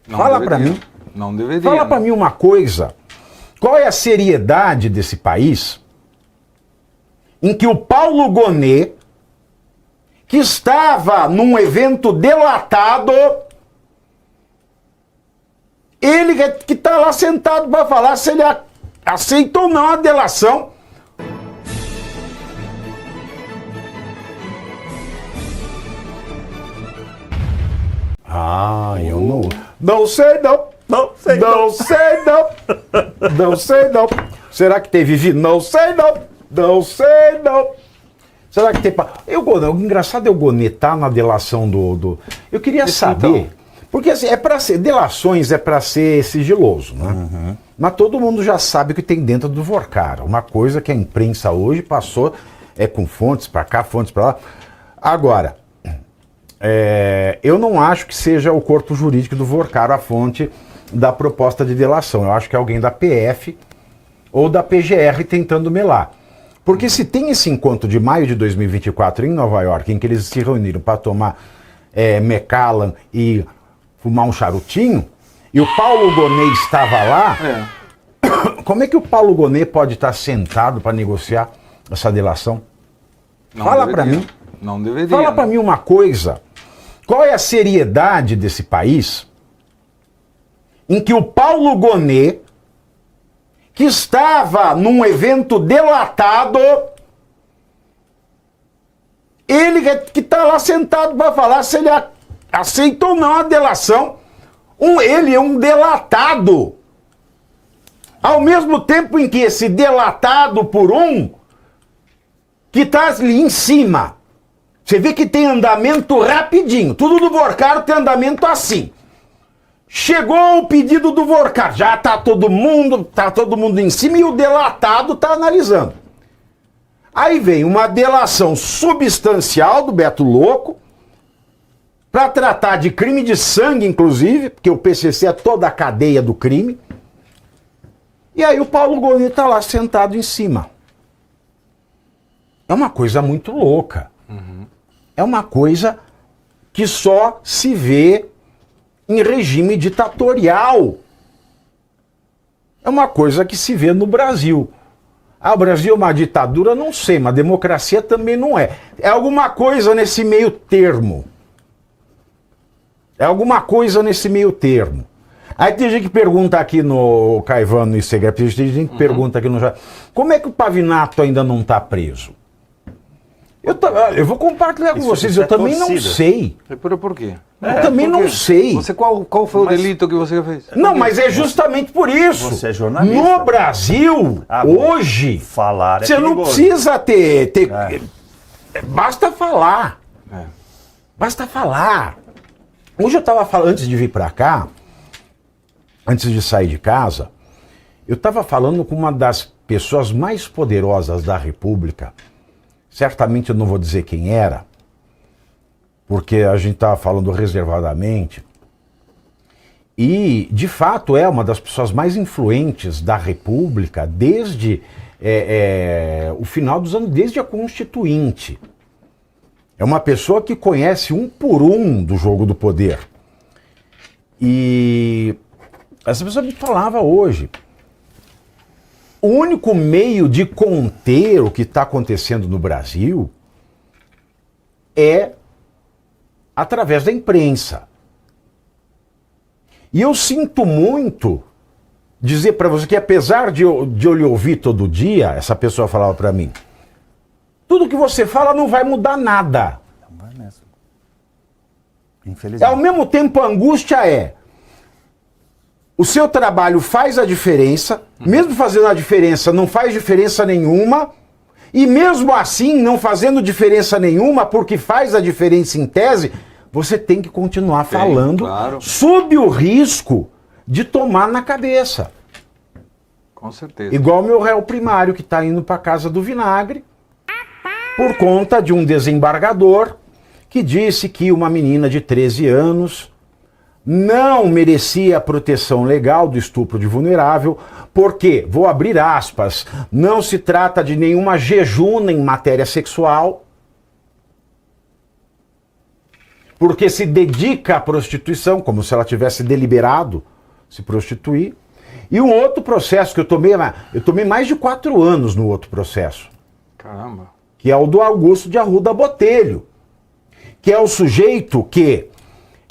Fala para mim. Não deveria. Fala para mim uma coisa. Qual é a seriedade desse país em que o Paulo Gonet, que estava num evento delatado, ele que está lá sentado para falar se ele aceita ou não a delação. Eu não sei não. Não sei não. Não sei não. Será que teve vídeo? Não sei não. Não sei não. Será que tem... O engraçado é o Gonet tá na delação do... Eu queria saber... Então. Porque assim, delações é para ser sigiloso, né? Uhum. Mas todo mundo já sabe o que tem dentro do Vorcar. Uma coisa que a imprensa hoje passou com fontes para cá, fontes para lá. Agora, eu não acho que seja o corpo jurídico do Vorcar a fonte da proposta de delação. Eu acho que é alguém da PF ou da PGR tentando melar. Porque se tem esse encontro de maio de 2024 em Nova York, em que eles se reuniram para tomar Macallan e fumar um charutinho, e o Paulo Gonet estava lá, como é que o Paulo Gonet pode estar sentado para negociar essa delação? Fala para mim. Não deveria. Fala para mim uma coisa. Qual é a seriedade desse país em que o Paulo Gonet, que estava num evento delatado, ele que está lá sentado para falar se ele aceita ou não a delação. Ele é um delatado. Ao mesmo tempo em que esse delatado por que está ali em cima. Você vê que tem andamento rapidinho. Tudo do Vorcar tem andamento assim. Chegou o pedido do Vorcar, já tá todo mundo em cima e o delatado tá analisando. Aí vem uma delação substancial do Beto Louco para tratar de crime de sangue, inclusive, porque o PCC é toda a cadeia do crime. E aí o Paulo Gonet tá lá sentado em cima. É uma coisa muito louca. Uhum. É uma coisa que só se vê em regime ditatorial. É uma coisa que se vê no Brasil. O Brasil é uma ditadura? Não sei, mas democracia também não é. É alguma coisa nesse meio termo. É alguma coisa nesse meio termo. Aí tem gente que pergunta aqui no Caivano e Segre, tem gente que pergunta aqui no... Como é que o Pavinato ainda não está preso? Eu vou compartilhar com vocês, eu também não sei. Por quê? Eu também não sei. Qual foi o delito que você fez? Não, mas é justamente por isso. Você é jornalista. No Brasil, hoje, falar você não precisa ter... Basta falar. Basta falar. Hoje eu estava falando, antes de vir para cá, antes de sair de casa, eu estava falando com uma das pessoas mais poderosas da República. Certamente eu não vou dizer quem era, porque a gente estava falando reservadamente. E, de fato, é uma das pessoas mais influentes da República desde o final dos anos, desde a Constituinte. É uma pessoa que conhece um por um do jogo do poder. E essa pessoa me falava hoje. O único meio de conter o que está acontecendo no Brasil é através da imprensa. E eu sinto muito dizer para você que, apesar de eu lhe ouvir todo dia, essa pessoa falava para mim, tudo que você fala não vai mudar nada. Não vai mesmo. Infelizmente. Ao mesmo tempo, a angústia o seu trabalho faz a diferença, mesmo fazendo a diferença, não faz diferença nenhuma, e mesmo assim, não fazendo diferença nenhuma, porque faz a diferença em tese, você tem que continuar falando, claro, sob o risco de tomar na cabeça. Com certeza. Igual o meu réu primário que está indo para a casa do vinagre, por conta de um desembargador que disse que uma menina de 13 anos não merecia a proteção legal do estupro de vulnerável, porque, vou abrir aspas, não se trata de nenhuma jejuna em matéria sexual. porque se dedica à prostituição, como se ela tivesse deliberado se prostituir. E um outro processo que eu tomei mais de 4 anos no outro processo, Caramba. que é o do Augusto de Arruda Botelho, que é o sujeito que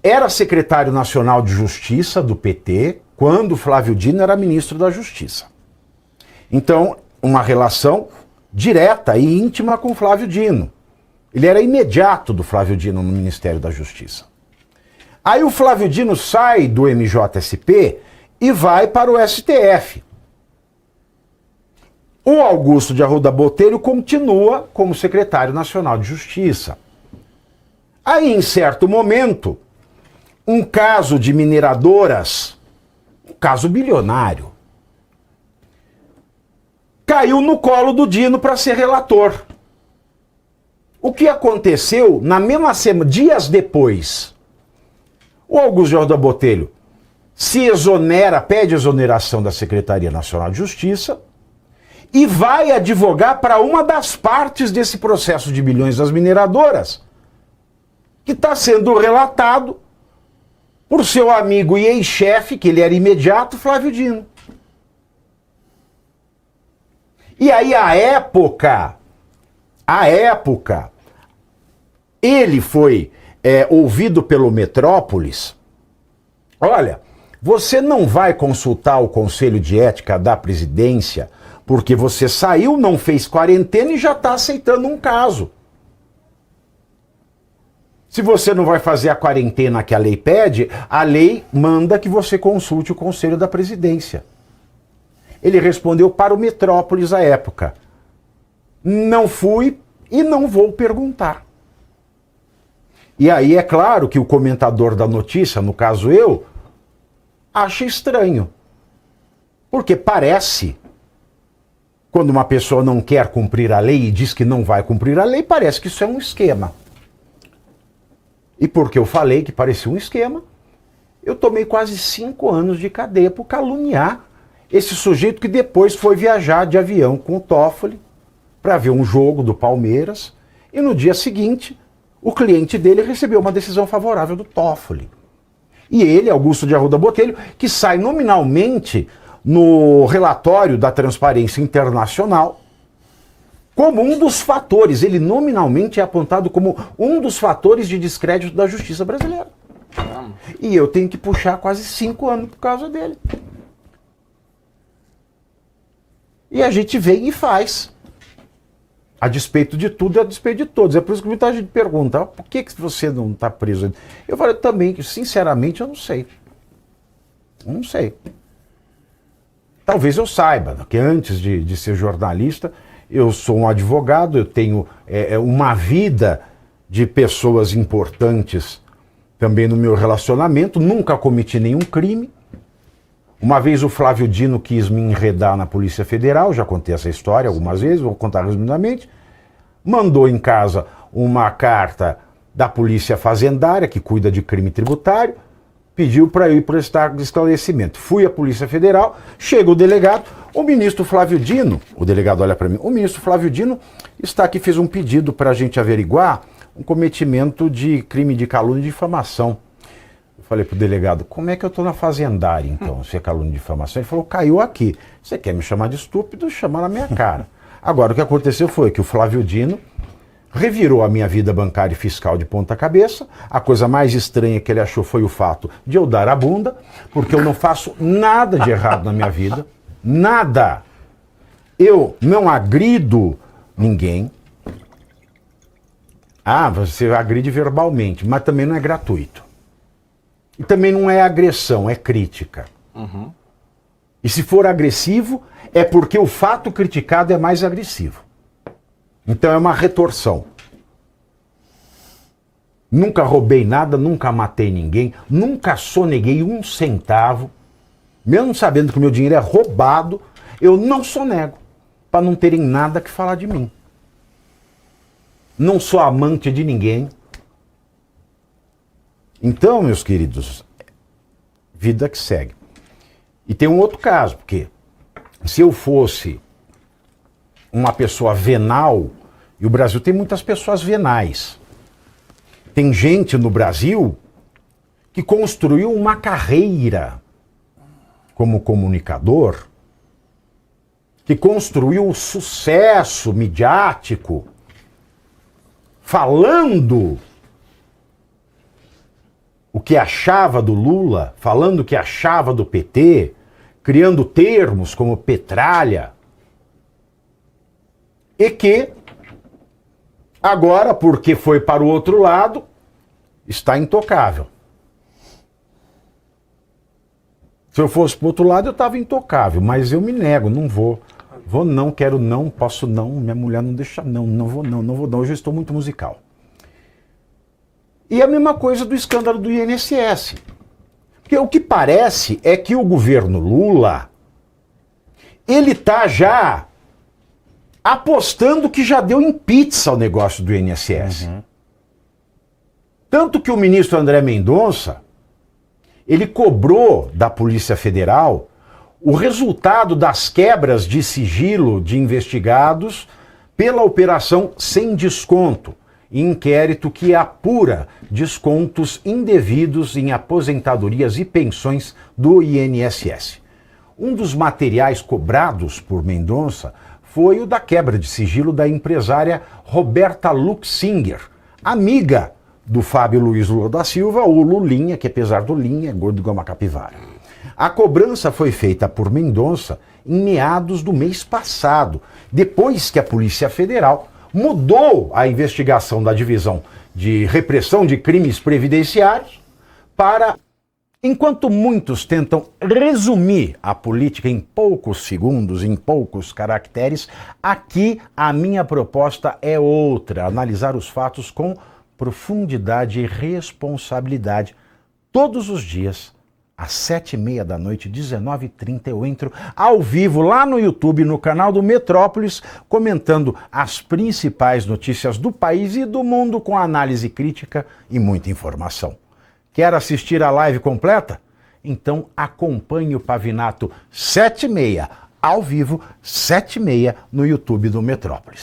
era secretário nacional de Justiça do PT, quando Flávio Dino era ministro da Justiça. Então, uma relação direta e íntima com Flávio Dino. Ele era imediato do Flávio Dino no Ministério da Justiça. Aí o Flávio Dino sai do MJSP e vai para o STF. O Augusto de Arruda Botelho continua como secretário nacional de Justiça. Aí, em certo momento, um caso de mineradoras, um caso bilionário, caiu no colo do Dino para ser relator. O que aconteceu na mesma semana, dias depois, o Augusto de Arruda Botelho se exonera, pede exoneração da Secretaria Nacional de Justiça e vai advogar para uma das partes desse processo de bilhões das mineradoras, que está sendo relatado por seu amigo e ex-chefe, que ele era imediato, Flávio Dino. E aí, à época, ele foi ouvido pelo Metrópolis. Olha, você não vai consultar o Conselho de Ética da Presidência porque você saiu, não fez quarentena e já está aceitando um caso. Se você não vai fazer a quarentena que a lei pede, a lei manda que você consulte o Conselho da Presidência. Ele respondeu para o Metrópolis à época: não fui e não vou perguntar. E aí é claro que o comentador da notícia, no caso eu, acha estranho. Porque parece, quando uma pessoa não quer cumprir a lei e diz que não vai cumprir a lei, parece que isso é um esquema. E porque eu falei que parecia um esquema, eu tomei quase 5 anos de cadeia por caluniar esse sujeito que depois foi viajar de avião com o Toffoli para ver um jogo do Palmeiras, e no dia seguinte o cliente dele recebeu uma decisão favorável do Toffoli. E ele, Augusto de Arruda Botelho, que sai nominalmente no relatório da Transparência Internacional como um dos fatores, ele nominalmente é apontado como um dos fatores de descrédito da justiça brasileira. E eu tenho que puxar quase 5 anos por causa dele. E a gente vem e faz. A despeito de tudo e a despeito de todos. É por isso que muita gente pergunta: por que você não está preso? Eu falei também que, sinceramente, eu não sei. Eu não sei. Talvez eu saiba, que antes de ser jornalista, eu sou um advogado, eu tenho uma vida de pessoas importantes também no meu relacionamento, nunca cometi nenhum crime. Uma vez o Flávio Dino quis me enredar na Polícia Federal, já contei essa história algumas vezes, vou contar resumidamente. Mandou em casa uma carta da Polícia Fazendária, que cuida de crime tributário, pediu para eu ir prestar esclarecimento. Fui à Polícia Federal, chega o delegado, o ministro Flávio Dino, o delegado olha para mim, o ministro Flávio Dino está aqui, fez um pedido para a gente averiguar um cometimento de crime de calúnia e difamação. Eu falei pro delegado: como é que eu tô na Fazendária, então, se é calúnia e difamação? Ele falou: caiu aqui. Você quer me chamar de estúpido? Chama na minha cara. Agora, o que aconteceu foi que o Flávio Dino revirou a minha vida bancária e fiscal de ponta cabeça. A coisa mais estranha que ele achou foi o fato de eu dar a bunda, porque eu não faço nada de errado na minha vida. Nada. Eu não agrido ninguém. Ah, você agride verbalmente, mas também não é gratuito. E também não é agressão, é crítica. Uhum. E se for agressivo, é porque o fato criticado é mais agressivo. Então é uma retorção. Nunca roubei nada, nunca matei ninguém, nunca soneguei um centavo. Mesmo sabendo que o meu dinheiro é roubado, eu não sonego, para não terem nada que falar de mim. Não sou amante de ninguém. Então, meus queridos, vida que segue. E tem um outro caso, porque se eu fosse uma pessoa venal, e o Brasil tem muitas pessoas venais, Tem gente no Brasil que construiu uma carreira como comunicador, que construiu um sucesso midiático, falando o que achava do Lula, falando o que achava do PT, criando termos como petralha, e que agora, porque foi para o outro lado, está intocável. Se eu fosse para o outro lado, eu estava intocável, mas eu me nego, não vou. Vou não, quero não, posso não, minha mulher não deixa não, não vou não. Hoje eu estou muito musical. E a mesma coisa do escândalo do INSS. Porque o que parece é que o governo Lula, ele está já apostando que já deu em pizza o negócio do INSS. Tanto que o ministro André Mendonça, ele cobrou da Polícia Federal o resultado das quebras de sigilo de investigados pela operação Sem Desconto, inquérito que apura descontos indevidos em aposentadorias e pensões do INSS. Um dos materiais cobrados por Mendonça foi o da quebra de sigilo da empresária Roberta Luxinger, amiga do Fábio Luiz Lula da Silva, ou Lulinha, que apesar do Linha é gordo igual uma capivara. A cobrança foi feita por Mendonça em meados do mês passado, depois que a Polícia Federal mudou a investigação da Divisão de Repressão de Crimes Previdenciários para, enquanto muitos tentam resumir a política em poucos segundos, em poucos caracteres, aqui a minha proposta é outra: analisar os fatos com profundidade e responsabilidade. Todos os dias, às 7h30 da noite, 19h30, eu entro ao vivo lá no YouTube, no canal do Metrópolis, comentando as principais notícias do país e do mundo com análise crítica e muita informação. Quer assistir a live completa? Então acompanhe o Pavinato 7h30, ao vivo, 7h30, no YouTube do Metrópolis.